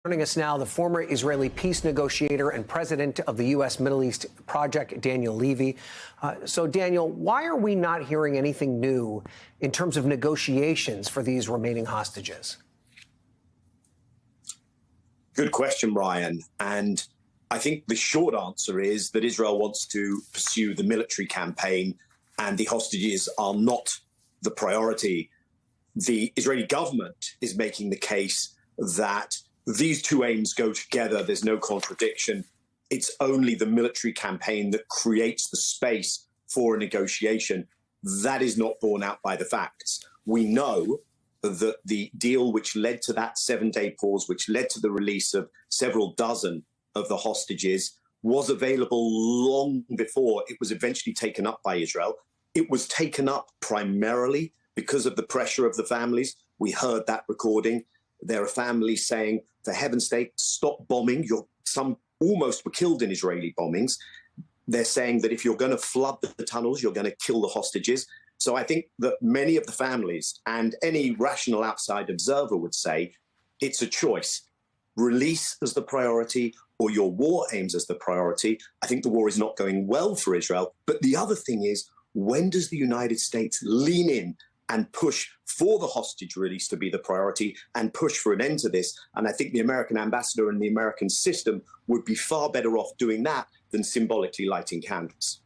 Joining us now, the former Israeli peace negotiator and president of the U.S. Middle East Project, Daniel Levy. So, Daniel, why are we not hearing anything new in terms of negotiations for these remaining hostages? Good question, Ryan. And I think the short answer is that Israel wants to pursue the military campaign and the hostages are not the priority. The Israeli government is making the case that these two aims go together. There's no contradiction. It's only the military campaign that creates the space for a negotiation. That is not borne out by the facts. We know that the deal which led to that 7-day pause, which led to the release of several dozen of the hostages, was available long before it was eventually taken up by Israel. It was taken up primarily because of the pressure of the families. We heard that recording. There are families saying, for heaven's sake, stop bombing. Some almost were killed in Israeli bombings. They're saying that if you're going to flood the tunnels, you're going to kill the hostages. So I think that many of the families and any rational outside observer would say it's a choice. Release as the priority or your war aims as the priority. I think the war is not going well for Israel. But the other thing is, when does the United States lean in and push for the hostage release to be the priority and push for an end to this? And I think the American ambassador and the American system would be far better off doing that than symbolically lighting candles.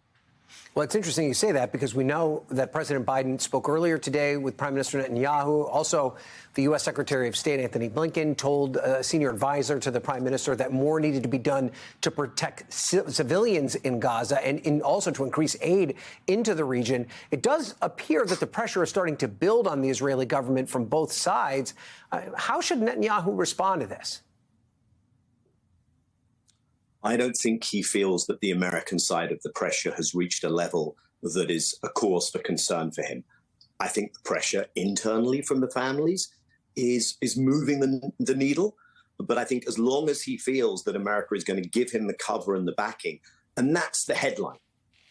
Well, it's interesting you say that because we know that President Biden spoke earlier today with Prime Minister Netanyahu. Also, the U.S. Secretary of State Antony Blinken told a senior advisor to the Prime Minister that more needed to be done to protect civilians in Gaza and also to increase aid into the region. It does appear that the pressure is starting to build on the Israeli government from both sides. How should Netanyahu respond to this? I don't think he feels that the American side of the pressure has reached a level that is a cause for concern for him. I think the pressure internally from the families is moving the needle. But I think as long as he feels that America is going to give him the cover and the backing, and that's the headline,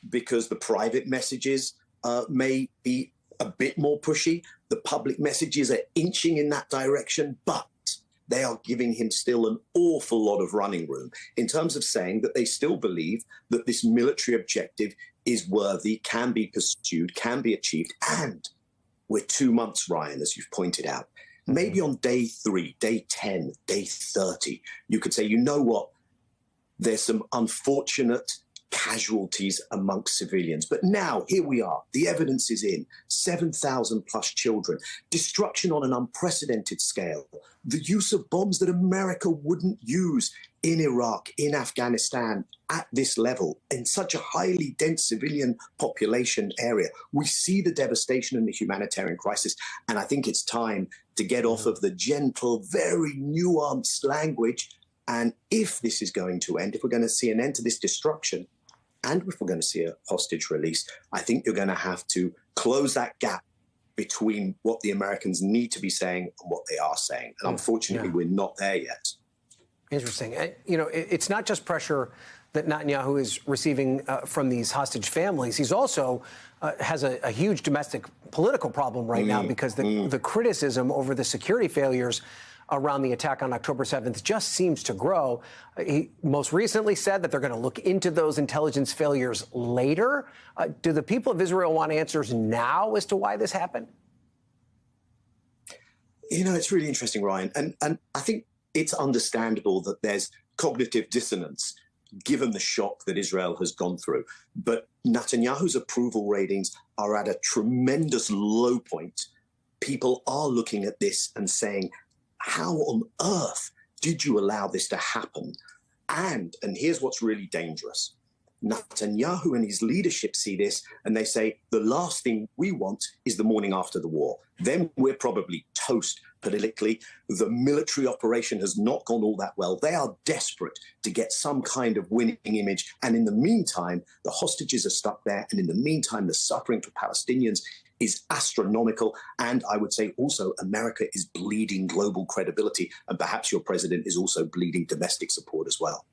because the private messages may be a bit more pushy. The public messages are inching in that direction, but they are giving him still an awful lot of running room in terms of saying that they still believe that this military objective is worthy, can be pursued, can be achieved. And we're 2 months, Ryan, as you've pointed out. Maybe on day 3, day 10, day 30, you could say, you know what, there's some unfortunate casualties amongst civilians. But now, here we are. The evidence is in. 7,000 plus children. Destruction on an unprecedented scale. The use of bombs that America wouldn't use in Iraq, in Afghanistan, at this level, in such a highly dense civilian population area. We see the devastation and the humanitarian crisis. And I think it's time to get off of the gentle, very nuanced language. And if this is going to end, if we're going to see an end to this destruction, and if we're going to see a hostage release, I think you're going to have to close that gap between what the Americans need to be saying and what they are saying. And unfortunately, we're not there yet. Interesting. You know, it's not just pressure that Netanyahu is receiving from these hostage families. He's also has a huge domestic political problem right now because the criticism over the security failures around the attack on October 7th just seems to grow. He most recently said that they're going to look into those intelligence failures later. Do the people of Israel want answers now as to why this happened? You know, it's really interesting, Ryan. And I think it's understandable that there's cognitive dissonance given the shock that Israel has gone through. But Netanyahu's approval ratings are at a tremendous low point. People are looking at this and saying, how on earth did you allow this to happen? And here's what's really dangerous. Netanyahu and his leadership see this and they say, the last thing we want is the morning after the war. Then we're probably toast politically. The military operation has not gone all that well. They are desperate to get some kind of winning image. And in the meantime, the hostages are stuck there. And in the meantime, the suffering for Palestinians is astronomical. And I would say also America is bleeding global credibility. And perhaps your president is also bleeding domestic support as well.